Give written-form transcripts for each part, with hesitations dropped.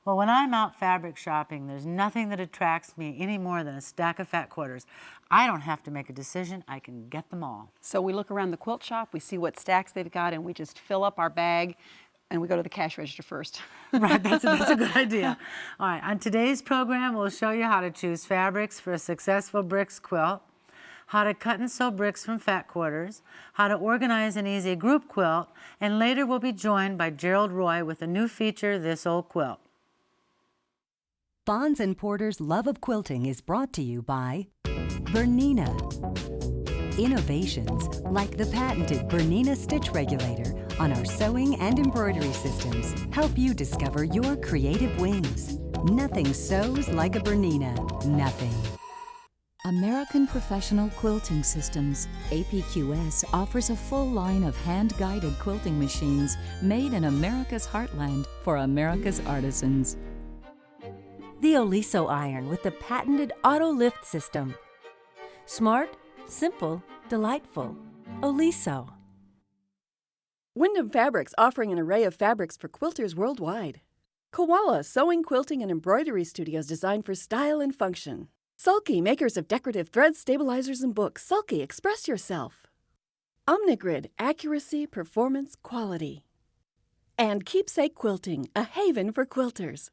Well, when I'm out fabric shopping, there's nothing that attracts me any more than a stack of fat quarters. I don't have to make a decision. I can get them all. So we look around the quilt shop, we see what stacks they've got, and we just fill up our bag, and we go to the cash register first. Right, that's a good idea. All right, on today's program, we'll show you how to choose fabrics for a successful bricks quilt, how to cut and sew bricks from fat quarters, how to organize an easy group quilt, and later we'll be joined by Gerald Roy with a new feature, This Old Quilt. Bonds and Porter's Love of Quilting is brought to you by Bernina. Innovations like the patented Bernina Stitch Regulator on our sewing and embroidery systems help you discover your creative wings. Nothing sews like a Bernina. Nothing. American Professional Quilting Systems, APQS, offers a full line of hand-guided quilting machines made in America's heartland for America's artisans. The Oliso iron with the patented auto lift system. Smart, simple, delightful. Oliso. Wyndham Fabrics offering an array of fabrics for quilters worldwide. Koala sewing, quilting, and embroidery studios designed for style and function. Sulky, makers of decorative threads, stabilizers, and books. Sulky, express yourself. Omnigrid, accuracy, performance, quality. And Keepsake Quilting, a haven for quilters.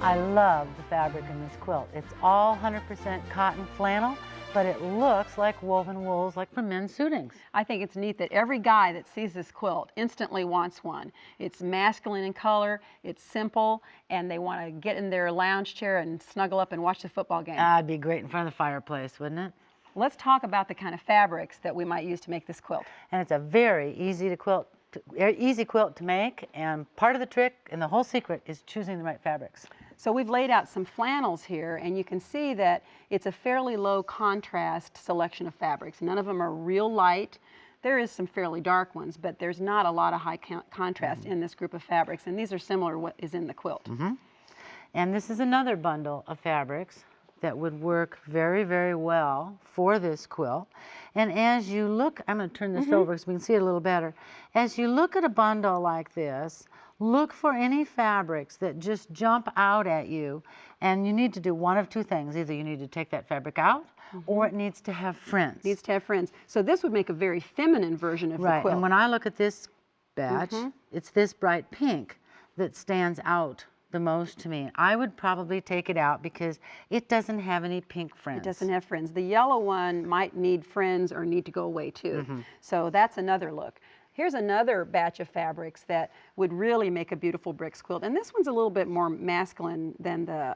I love the fabric in this quilt. It's all 100% cotton flannel, but it looks like woven wools, like from men's suitings. I think it's neat that every guy that sees this quilt instantly wants one. It's masculine in color, it's simple, and they want to get in their lounge chair and snuggle up and watch the football game. That'd be great in front of the fireplace, wouldn't it? Let's talk about the kind of fabrics that we might use to make this quilt. And it's a very easy quilt to make, and part of the trick and the whole secret is choosing the right fabrics. So we've laid out some flannels here, and you can see that it's a fairly low contrast selection of fabrics. None of them are real light. There is some fairly dark ones, but there's not a lot of high contrast in this group of fabrics, and these are similar to what is in the quilt. And this is another bundle of fabrics that would work very, very well for this quilt. And as you look, I'm going to turn this over so we can see it a little better. As you look at a bundle like this, look for any fabrics that just jump out at you, and you need to do one of two things. Either you need to take that fabric out, or it needs to have fringe. Needs to have fringe. So this would make a very feminine version of the quilt. And when I look at this batch, it's this bright pink that stands out the most to me. I would probably take it out because it doesn't have any pink fringe. It doesn't have fringe. The yellow one might need fringe or need to go away too. So that's another look. Here's another batch of fabrics that would really make a beautiful bricks quilt. And this one's a little bit more masculine than the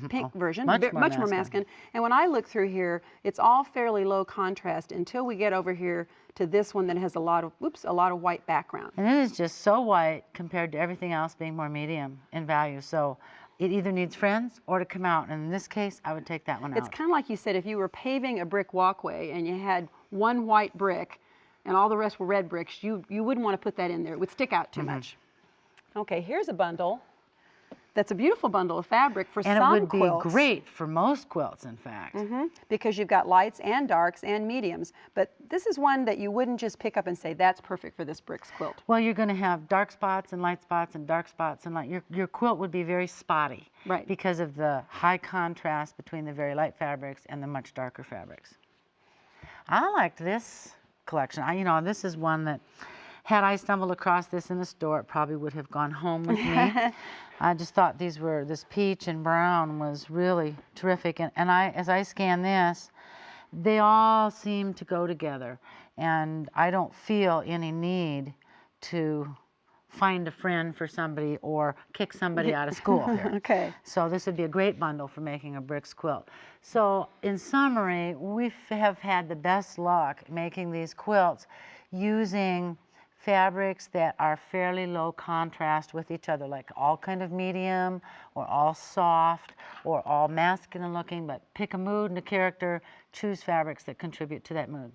pink version, much more masculine. And when I look through here, it's all fairly low contrast until we get over here to this one that has a lot of white background. And it is just so white compared to everything else being more medium in value. So it either needs fringe or to come out. And in this case, I would take that one out. It's kind of like you said, if you were paving a brick walkway and you had one white brick and all the rest were red bricks, you wouldn't want to put that in there. It would stick out too much. Okay, here's a bundle that's a beautiful bundle of fabric for some quilts. And it would be great for most quilts, in fact. Because you've got lights and darks and mediums. But this is one that you wouldn't just pick up and say, that's perfect for this bricks quilt. Well, you're going to have dark spots and light spots and dark spots and light. Your quilt would be very spotty. Right. Because of the high contrast between the very light fabrics and the much darker fabrics. I liked this collection. This is one that, had I stumbled across this in the store, it probably would have gone home with me. I just thought this peach and brown was really terrific. And as I scan this, they all seem to go together. And I don't feel any need to find a friend for somebody or kick somebody out of school here. Okay. So this would be a great bundle for making a bricks quilt. So in summary, we have had the best luck making these quilts using fabrics that are fairly low contrast with each other, like all kind of medium or all soft or all masculine looking, but pick a mood and a character, choose fabrics that contribute to that mood.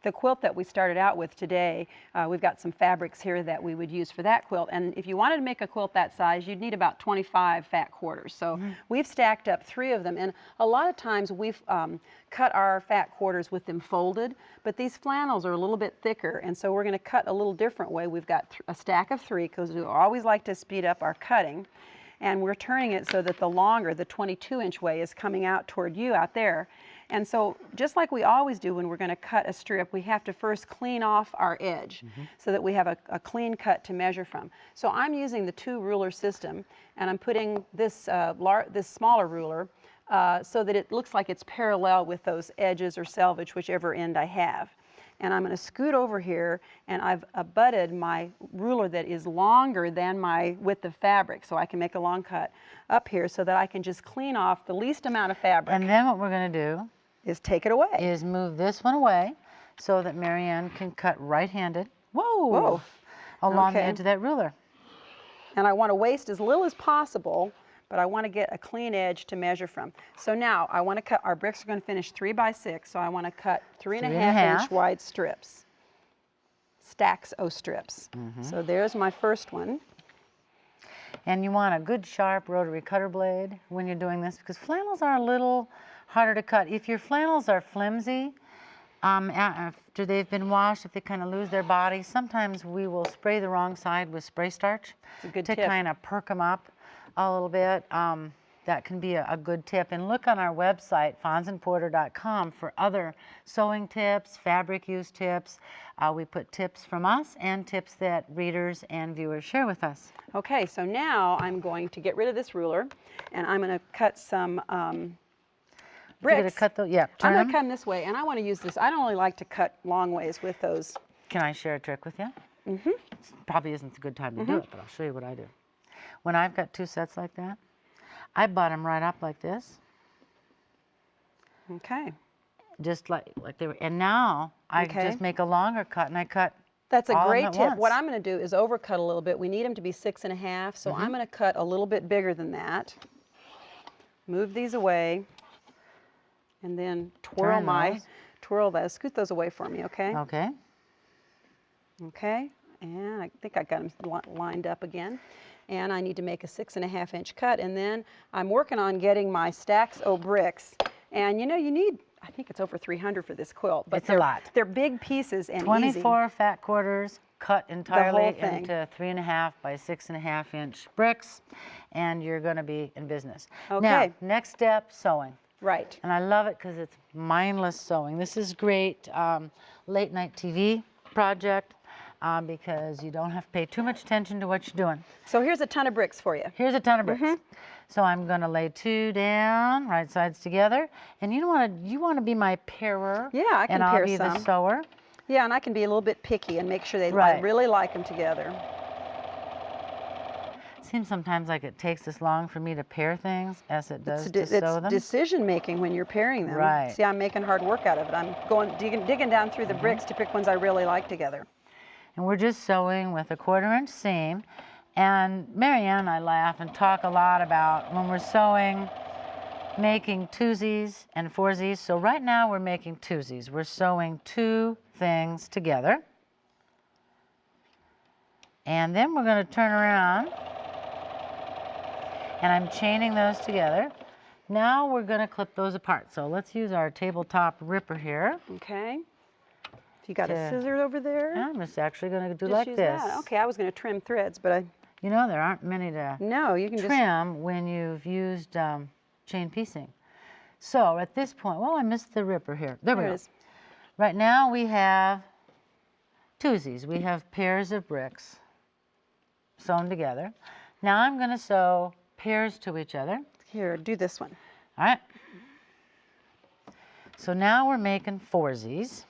the quilt that we started out with today, we've got some fabrics here that we would use for that quilt. And if you wanted to make a quilt that size, you'd need about 25 fat quarters. So we've stacked up 3 of them. And a lot of times we've cut our fat quarters with them folded, but these flannels are a little bit thicker. And so we're going to cut a little different way. We've got a stack of 3 because we always like to speed up our cutting. And we're turning it so that the longer, the 22-inch way, is coming out toward you out there. And so just like we always do when we're going to cut a strip, we have to first clean off our edge so that we have a clean cut to measure from. So I'm using the 2-ruler system, and I'm putting this, this smaller ruler so that it looks like it's parallel with those edges or selvage, whichever end I have. And I'm going to scoot over here, and I've abutted my ruler that is longer than my width of fabric, so I can make a long cut up here so that I can just clean off the least amount of fabric. And then what we're going to do is take it away. Is move this one away so that Marianne can cut right-handed. Whoa! Along the edge of that ruler. And I want to waste as little as possible, but I want to get a clean edge to measure from. So now I want to cut, our bricks are going to finish 3 by 6, so I want to cut 3.5-inch wide strips. Stacks o' strips. So there's my first one. And you want a good sharp rotary cutter blade when you're doing this, because flannels are a little harder to cut. If your flannels are flimsy, after they've been washed, if they kind of lose their body, sometimes we will spray the wrong side with spray starch to kind of perk them up a little bit. That can be a good tip. And look on our website, fonzandporter.com, for other sewing tips, fabric use tips. We put tips from us and tips that readers and viewers share with us. Okay, so now I'm going to get rid of this ruler, and I'm going to cut some bricks. You're going to cut those, yeah. I'm going to cut them this way, and I want to use this. I don't really like to cut long ways with those. Can I share a trick with you? Probably isn't a good time to do it, but I'll show you what I do. When I've got 2 sets like that, I butt them right up like this. Okay. Just like they were. And now I just make a longer cut, and I cut. That's a great tip. Once. What I'm going to do is overcut a little bit. We need them to be 6.5, so I'm going to cut a little bit bigger than that. Move these away, and then twirl those. Scoot those away for me, okay? Okay. Okay, and I think I got them lined up again. And I need to make a 6.5-inch cut, and then I'm working on getting my stacks o' bricks. And you know, you need, I think it's over 300 for this quilt, but it's a lot. They're big pieces and 24 fat quarters cut entirely thing. into 3.5 by 6.5-inch bricks, and you're going to be in business. Okay. Now, next step, sewing. Right. And I love it because it's mindless sewing. This is great late night TV project. Because you don't have to pay too much attention to what you're doing. So here's a ton of bricks for you. Here's a ton of bricks. So I'm going to lay 2 down, right sides together. And you want to be my pairer. Yeah, I can and pair I'll be some. the sewer. Yeah, and I can be a little bit picky and make sure they really like them together. It seems sometimes like it takes as long for me to pair things as it does to sew them. It's decision making when you're pairing them. Right. See, I'm making hard work out of it. I'm digging down through the bricks to pick ones I really like together. And we're just sewing with a 1/4-inch seam. And Marianne and I laugh and talk a lot about when we're sewing, making 2sies and 4sies. So right now we're making 2sies. We're sewing 2 things together. And then we're going to turn around, and I'm chaining those together. Now we're going to clip those apart. So let's use our tabletop ripper here. Okay. You got a scissor over there? I'm just actually going to do just like use this. That. Okay, I was going to trim threads, but You know, there aren't many to you can trim when you've used chain piecing. So at this point, I missed the ripper here. There we go. Right now we have 2sies. We have pairs of bricks sewn together. Now I'm going to sew pairs to each other. Here, do this one. All right. So now we're making 4sies.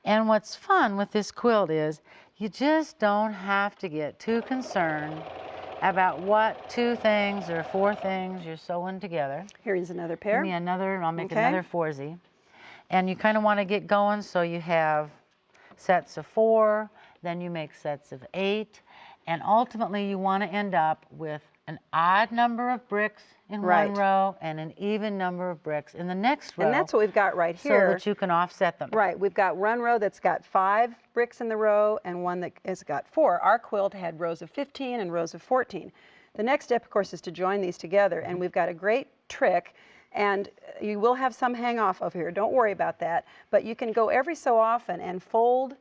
And what's fun with this quilt is you just don't have to get too concerned about what 2 things or 4 things you're sewing together. Here is another pair. Give me another, I'll make another 4sie. And you kind of want to get going, so you have sets of 4, then you make sets of 8, And ultimately, you want to end up with an odd number of bricks in Right. one row and an even number of bricks in the next row. And that's what we've got right so here. that you can offset them. Right, we've got one row that's got 5 bricks in the row and one that has got 4. Our quilt had rows of 15 and rows of 14. The next step, of course, is to join these together, and we've got a great trick, and you will have some hang off over here, don't worry about that, but you can go every so often and fold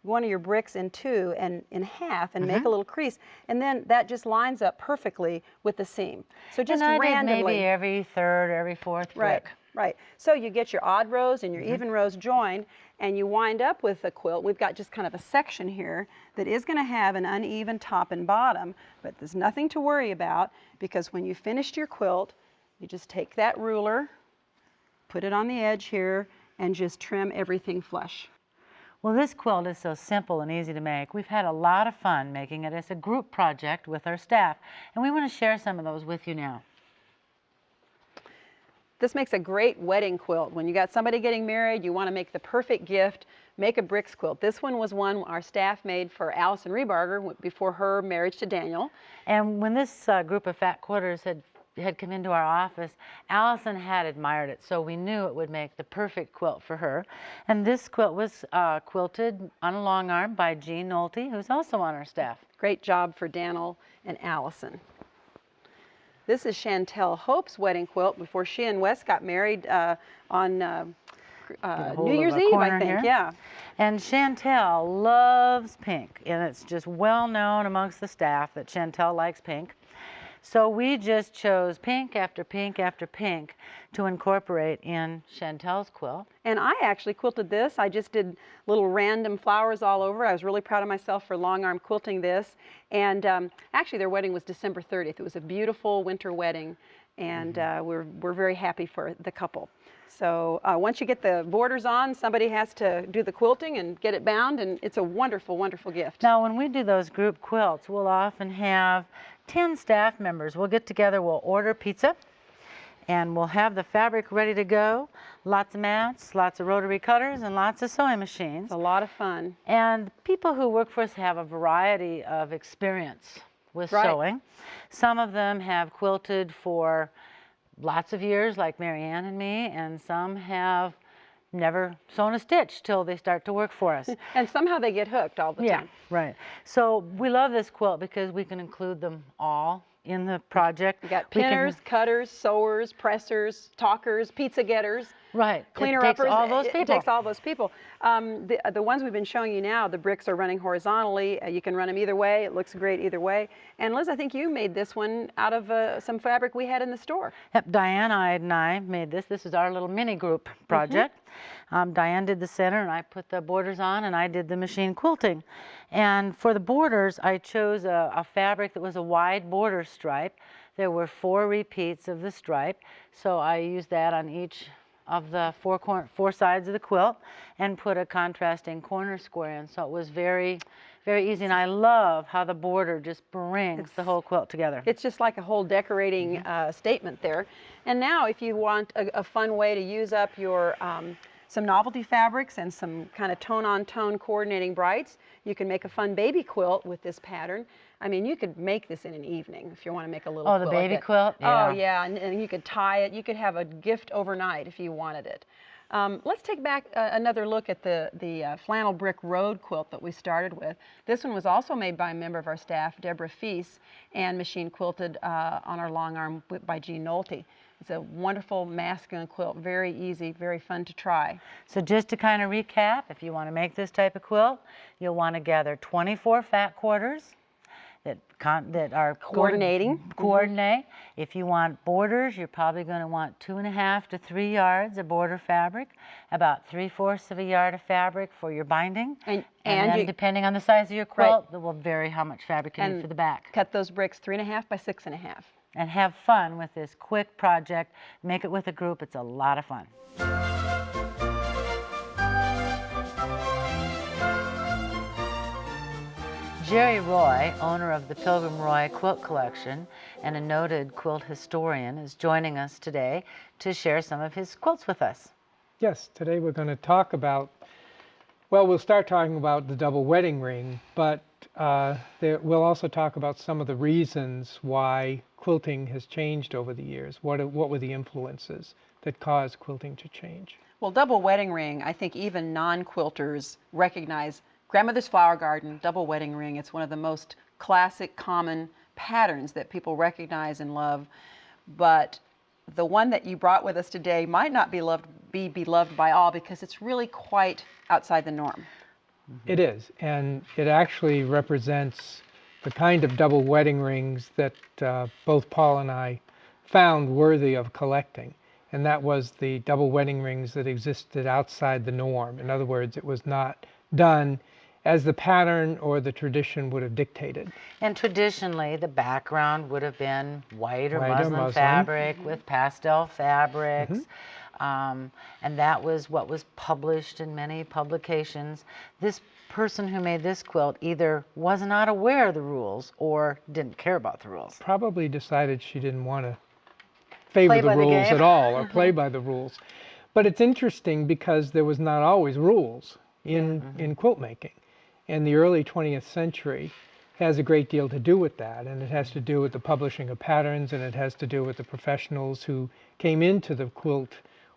one of your bricks in two and in half and make a little crease, and then that just lines up perfectly with the seam. So just and I randomly. did maybe every third, every fourth Right, brick. right. So you get your odd rows and your even rows joined, and you wind up with a quilt. We've got just kind of a section here that is going to have an uneven top and bottom, but there's nothing to worry about, because when you finished your quilt, you just take that ruler, put it on the edge here, and just trim everything flush. Well, this quilt is so simple and easy to make. We've had a lot of fun making it as a group project with our staff, and we want to share some of those with you now. This makes a great wedding quilt. When you got somebody getting married, you want to make the perfect gift, make a bricks quilt. This one was one our staff made for Allison Rebarger before her marriage to Daniel. And when this group of fat quarters had come into our office, Allison had admired it, so we knew it would make the perfect quilt for her. And this quilt was quilted on a long arm by Jean Nolte, who's also on our staff. Great job for Daniel and Allison. This is Chantel Hope's wedding quilt before she and Wes got married on New Year's Eve, I think. Here. Yeah. And Chantel loves pink, and it's just well known amongst the staff that Chantel likes pink. So we just chose pink after pink after pink to incorporate in Chantel's quilt. And I actually quilted this. I just did little random flowers all over. I was really proud of myself for long arm quilting this. And actually their wedding was December 30th. It was a beautiful winter wedding, and we're very happy for the couple. So once you get the borders on, somebody has to do the quilting and get it bound, and it's a wonderful, wonderful gift. Now when we do those group quilts, we'll often have 10 staff members. We'll get together, we'll order pizza, and we'll have the fabric ready to go. Lots of mats, lots of rotary cutters, and lots of sewing machines. It's a lot of fun. And people who work for us have a variety of experience with sewing. Some of them have quilted for lots of years, like Mary Ann and me, and some have never sewn a stitch till they start to work for us. And somehow they get hooked all the time. Right. So we love this quilt because we can include them all in the project. You got pinners, cutters, sewers, pressers, talkers, pizza getters. Right. Cleaner it takes uppers. all those people. It takes all those people. The ones we've been showing you now, the bricks are running horizontally. You can run them either way. It looks great either way. And Liz, I think you made this one out of some fabric we had in the store. Yep, Diane and I made this. This is our little mini group project. Diane did the center, and I put the borders on, and I did the machine quilting. And for the borders, I chose a fabric that was a wide border stripe. There were 4 repeats of the stripe, so I used that on each of the 4 sides of the quilt and put a contrasting corner square in. So it was very, very easy, and I love how the border just brings the whole quilt together. It's just like a whole decorating statement there. And now if you want a fun way to use up your some novelty fabrics and some kind of tone-on-tone coordinating brights, you can make a fun baby quilt with this pattern. I mean, you could make this in an evening if you want to make a little quilt. Oh, the baby quilt? Yeah. Oh, yeah, and you could tie it. You could have a gift overnight if you wanted it. Let's take back another look at the flannel brick road quilt that we started with. This one was also made by a member of our staff, Deborah Feast, and machine quilted on our long arm by Jean Nolte. It's a wonderful masculine quilt, very easy, very fun to try. So just to kind of recap, if you want to make this type of quilt, you'll want to gather 24 fat quarters that are Coordinating. Coordinate. If you want borders, you're probably going to want 2.5 to 3 yards of border fabric, about 3/4 of a yard of fabric for your binding, and then depending on the size of your quilt, that will vary how much fabric you need for the back. Cut those bricks 3.5 by 6.5. And have fun with this quick project. Make it with a group. It's a lot of fun. Jerry Roy, owner of the Pilgrim Roy Quilt Collection and a noted quilt historian, is joining us today to share some of his quilts with us. Yes, today we're going to talk about, well, we'll start talking about the double wedding ring, but we'll also talk about some of the reasons why quilting has changed over the years. What were the influences that caused quilting to change? Well, double wedding ring, I think even non-quilters recognize grandmother's flower garden, double wedding ring. It's one of the most classic, common patterns that people recognize and love. But the one that you brought with us today might not be beloved by all because it's really quite outside the norm. It is, and it actually represents the kind of double wedding rings that both Paul and I found worthy of collecting. And that was the double wedding rings that existed outside the norm. In other words, it was not done as the pattern or the tradition would have dictated. And traditionally, the background would have been white or Muslin. muslin fabric with pastel fabrics. And that was what was published in many publications. This person who made this quilt either was not aware of the rules or didn't care about the rules. Probably decided she didn't want to favor Play the by the rules game. at all or play by the rules. But it's interesting because there was not always rules in quilt making. And the early 20th century has a great deal to do with that, and it has to do with the publishing of patterns, and it has to do with the professionals who came into the quilt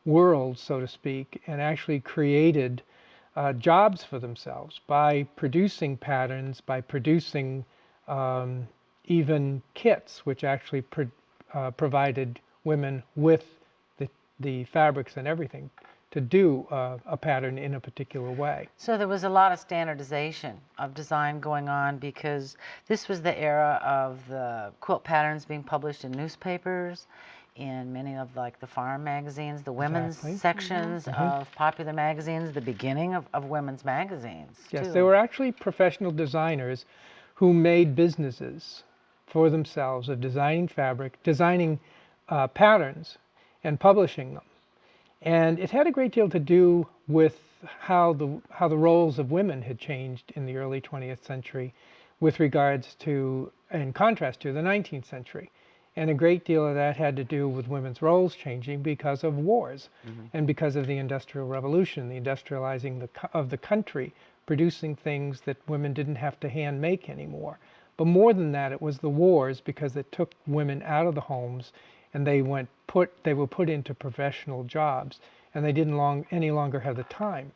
world, so to speak, and actually created jobs for themselves by producing patterns, by producing even kits, which actually provided women with the fabrics and everything to do a pattern in a particular way. So there was a lot of standardization of design going on because this was the era of the quilt patterns being published in newspapers, in many of like the farm magazines, the women's sections of popular magazines, the beginning of women's magazines. Yes, too. they were actually professional designers who made businesses for themselves of designing fabric, designing patterns, and publishing them. And it had a great deal to do with how the roles of women had changed in the early 20th century with regards to, in contrast to the 19th century. And a great deal of that had to do with women's roles changing because of wars and because of the Industrial Revolution, the industrializing of the country, producing things that women didn't have to hand make anymore. But more than that, it was the wars because it took women out of the homes and they were put into professional jobs, and they didn't any longer have the time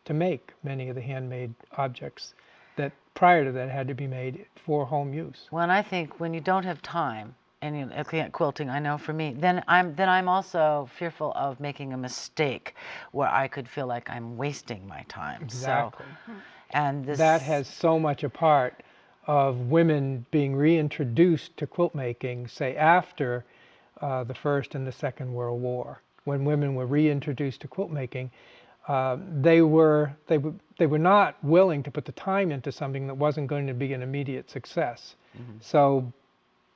to make many of the handmade objects that prior to that had to be made for home use. Well, and I think when you don't have time, and you looking at quilting, I know for me, then I'm also fearful of making a mistake where I could feel like I'm wasting my time. Exactly. So, and that has so much a part of women being reintroduced to quilt making, say after the First and the Second World War. When women were reintroduced to quilt making, they were not willing to put the time into something that wasn't going to be an immediate success. So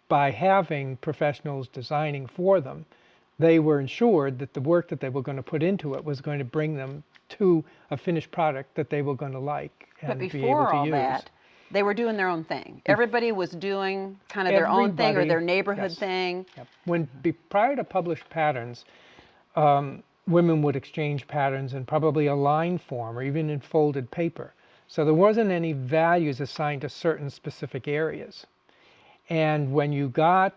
by having professionals designing for them, they were ensured that the work that they were going to put into it was going to bring them to a finished product that they were going to like and be able to use. But before all that, they were doing their own thing. Everybody was doing kind of their own thing or their neighborhood thing. Yep. Prior to published patterns, women would exchange patterns in probably a line form or even in folded paper. So there wasn't any values assigned to certain specific areas. And when you got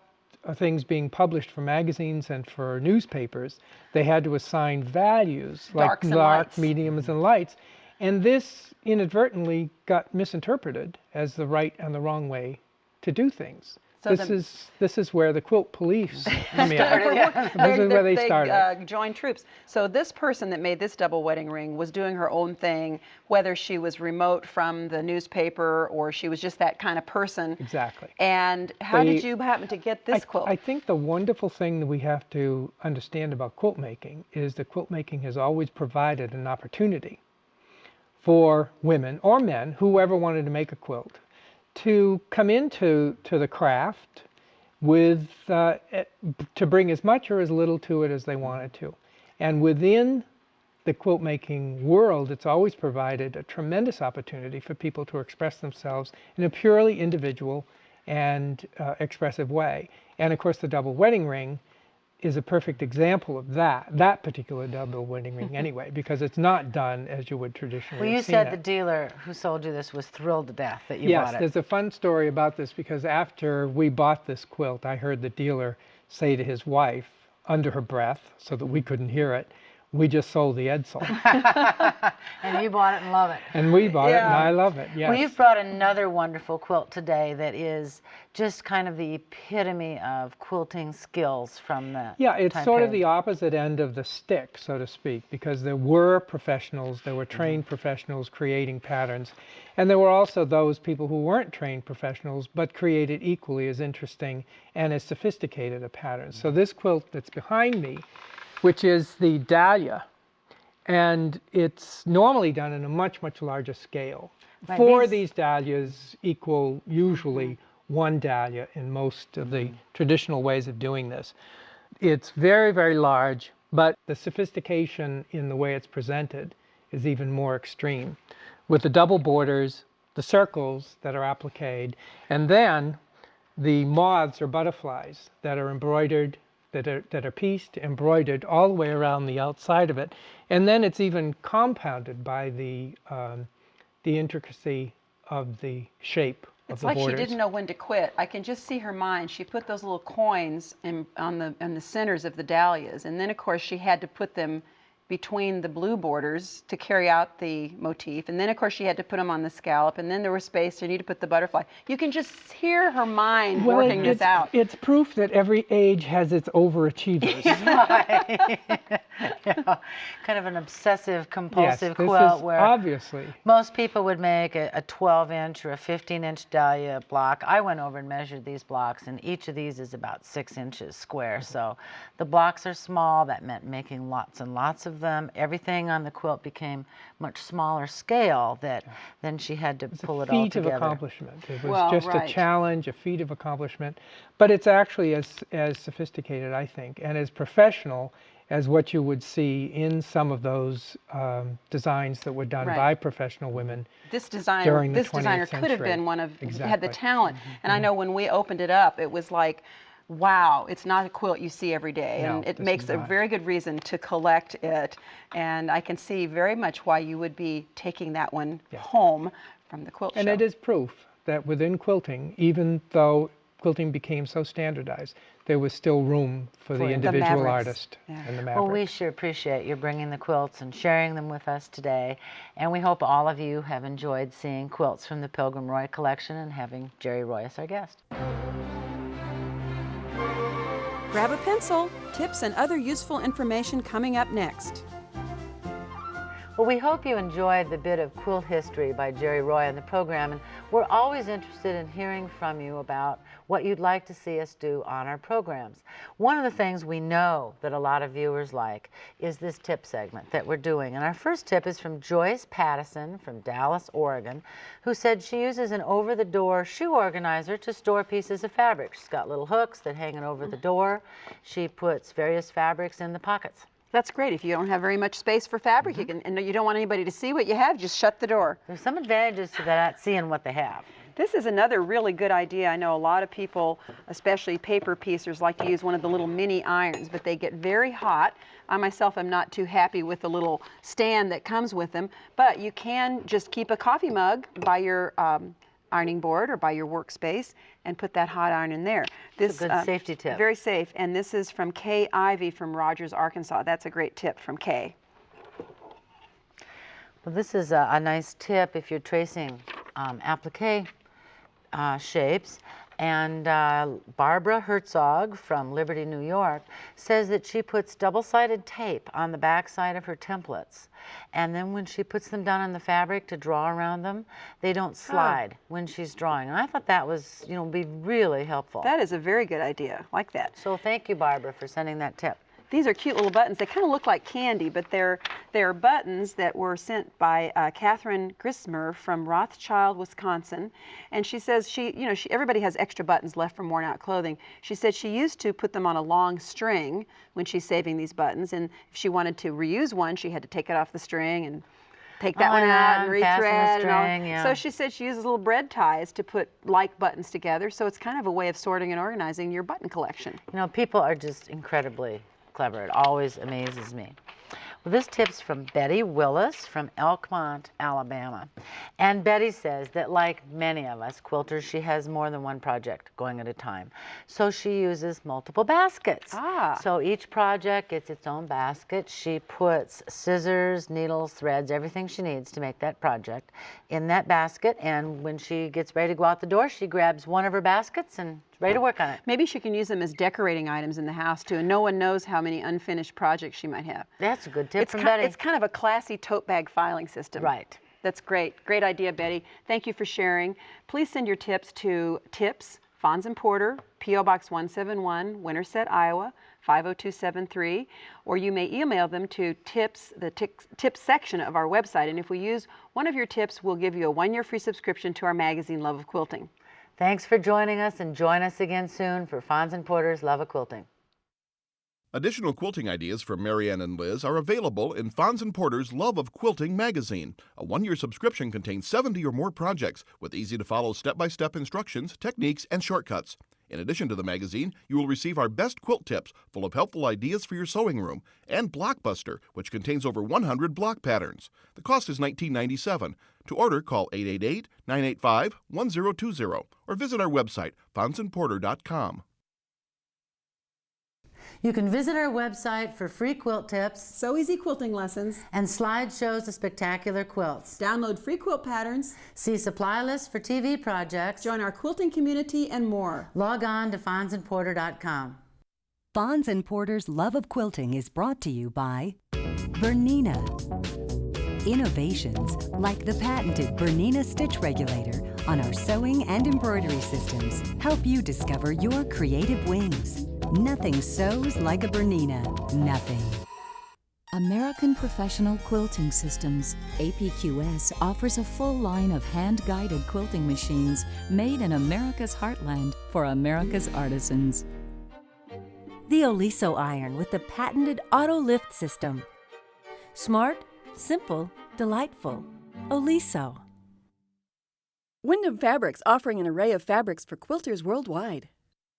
things being published for magazines and for newspapers, they had to assign values like dark, mediums, and lights. And this inadvertently got misinterpreted as the right and the wrong way to do things. So this is where the quilt police come in. This is where they started. Joined troops. So this person that made this double wedding ring was doing her own thing, whether she was remote from the newspaper or she was just that kind of person. Exactly. And how did you happen to get this quilt? I think the wonderful thing that we have to understand about quilt making is that quilt making has always provided an opportunity for women or men, whoever wanted to make a quilt, to come into the craft with to bring as much or as little to it as they wanted to. And within the quilt making world, it's always provided a tremendous opportunity for people to express themselves in a purely individual and expressive way. And of course the double wedding ring is a perfect example of that particular double winding ring anyway, because it's not done as you would traditionally Well, you have seen said it. the dealer who sold you this was thrilled to death that you Yes, bought it. there's a fun story about this, because after we bought this quilt, I heard the dealer say to his wife, under her breath, so that we couldn't hear it, "We just sold the Edsel." And you bought it and love it. And we bought it, and Yeah. I love it, yes. Well, you've brought another wonderful quilt today that is just kind of the epitome of quilting skills from the Yeah, it's time sort of period. the opposite end of the stick, so to speak, because there were professionals, there were trained professionals creating patterns, and there were also those people who weren't trained professionals but created equally as interesting and as sophisticated a pattern. So this quilt that's behind me, which is the dahlia, and it's normally done in a much, much larger scale. Right, Four of these dahlias equal usually one dahlia in most of the traditional ways of doing this. It's very, very large, but the sophistication in the way it's presented is even more extreme, with the double borders, the circles that are appliqued, and then the moths or butterflies that are embroidered, that are pieced, embroidered all the way around the outside of it. And then it's even compounded by the intricacy of the shape of It's the like borders. she didn't know when to quit. I can just see her mind. She put those little coins on the centers of the dahlias, and then of course she had to put them between the blue borders to carry out the motif, and then of course she had to put them on the scallop, and then there was space so you need to put the butterfly. You can just hear her mind working this out. It's proof that every age has its overachievers. Yeah, kind of an obsessive Yes, compulsive this quilt is where obviously. most people would make a 12-inch or a 15-inch dahlia block. I went over and measured these blocks, and each of these is about 6 inches square. So the blocks are small. That meant making lots and lots of them. Everything on the quilt became much smaller scale that then she had to pull it all Feat of together. accomplishment. It was Well, just right. a challenge, a feat of accomplishment. But it's actually as sophisticated, I think, and as professional as what you would see in some of those designs that were done Right. by professional women. This designer, during the this designer 20th could have been century. one of, had the Exactly. talent. And I know when we opened it up, it was like, wow, it's not a quilt you see every day. No, And it this makes is a not. very good reason to collect it. And I can see very much why you would be taking that one home from the quilt And show. it is proof that within quilting, even though quilting became so standardized, there was still room for the the individual mavericks. artist Yeah. and the maverick. Well, we sure appreciate you bringing the quilts and sharing them with us today. And we hope all of you have enjoyed seeing quilts from the Pilgrim Roy collection and having Jerry Roy as our guest. Grab a pencil. Tips and other useful information coming up next. Well, we hope you enjoyed the bit of quilt history by Jerry Roy on the program, and we're always interested in hearing from you about what you'd like to see us do on our programs. One of the things we know that a lot of viewers like is this tip segment that we're doing. And our first tip is from Joyce Pattison from Dallas, Oregon, who said she uses an over-the-door shoe organizer to store pieces of fabric. She's got little hooks that hang it over the door. She puts various fabrics in the pockets. That's great. If you don't have very much space for fabric, you can, and you don't want anybody to see what you have, just shut the door. There's some advantages to that, seeing what they have. This is another really good idea. I know a lot of people, especially paper piecers, like to use one of the little mini irons, but they get very hot. I myself am not too happy with the little stand that comes with them, but you can just keep a coffee mug by your ironing board or by your workspace and put that hot iron in there. This a good safety tip. Very safe. And this is from Kay Ivy from Rogers, Arkansas. That's a great tip from Kay. Well, this is a nice tip if you're tracing applique shapes. And Barbara Herzog from Liberty, New York, says that she puts double-sided tape on the back side of her templates. And then when she puts them down on the fabric to draw around them, they don't slide when she's drawing. And I thought that was, be really helpful. That is a very good idea. Like that. So thank you, Barbara, for sending that tip. These are cute little buttons. They kind of look like candy, but they're buttons that were sent by Catherine Grismer from Rothschild, Wisconsin. And she says everybody has extra buttons left from worn out clothing. She said she used to put them on a long string when she's saving these buttons, and if she wanted to reuse one, she had to take it off the string and take that Oh, one yeah, out and and fasten the rethread. string, yeah. So she said she uses little bread ties to put like buttons together. So it's kind of a way of sorting and organizing your button collection. You know, people are just incredibly clever. It always amazes me. Well, this tip's from Betty Willis from Elkmont, Alabama. And Betty says that like many of us quilters, she has more than one project going at a time. So she uses multiple baskets. Ah. So each project gets its own basket. She puts scissors, needles, threads, everything she needs to make that project in that basket. And when she gets ready to go out the door, she grabs one of her baskets and is ready to work on it. Maybe she can use them as decorating items in the house too, and no one knows how many unfinished projects she might have. That's a good tip from Betty. It's kind of a classy tote bag filing system. Right. That's great. Great idea, Betty. Thank you for sharing. Please send your tips to tips, Fons and Porter, P.O. Box 171, Winterset, Iowa, 50273, or you may email them to the tips section of our website. And if we use one of your tips, we'll give you a 1-year free subscription to our magazine, Love of Quilting. Thanks for joining us, and join us again soon for Fons and Porter's Love of Quilting. Additional quilting ideas from Marianne and Liz are available in Fons and Porter's Love of Quilting magazine. A 1-year subscription contains 70 or more projects with easy-to-follow step-by-step instructions, techniques, and shortcuts. In addition to the magazine, you will receive our best quilt tips full of helpful ideas for your sewing room, and Blockbuster, which contains over 100 block patterns. The cost is $19.97. To order, call 888-985-1020 or visit our website, fonsandporter.com. You can visit our website for free quilt tips, So easy quilting lessons. and slideshows of spectacular quilts. Download free quilt patterns. See supply lists for TV projects. Join our quilting community and more. Log on to fonsandporter.com. Fons and Porter's Love of Quilting is brought to you by Bernina. Innovations like the patented Bernina Stitch Regulator on our sewing and embroidery systems help you discover your creative wings. Nothing sews like a Bernina. Nothing. American Professional Quilting Systems, APQS, offers a full line of hand-guided quilting machines made in America's heartland for America's artisans. The Oliso iron with the patented auto lift system. Smart, simple, delightful. Oliso. Wyndham Fabrics offering an array of fabrics for quilters worldwide.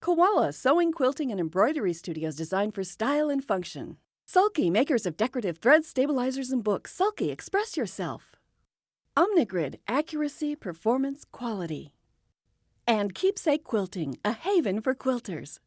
Koala Sewing, Quilting, and Embroidery Studios designed for style and function. Sulky, makers of decorative threads, stabilizers, and books. Sulky, express yourself. Omnigrid, accuracy, performance, quality. And Keepsake Quilting, a haven for quilters.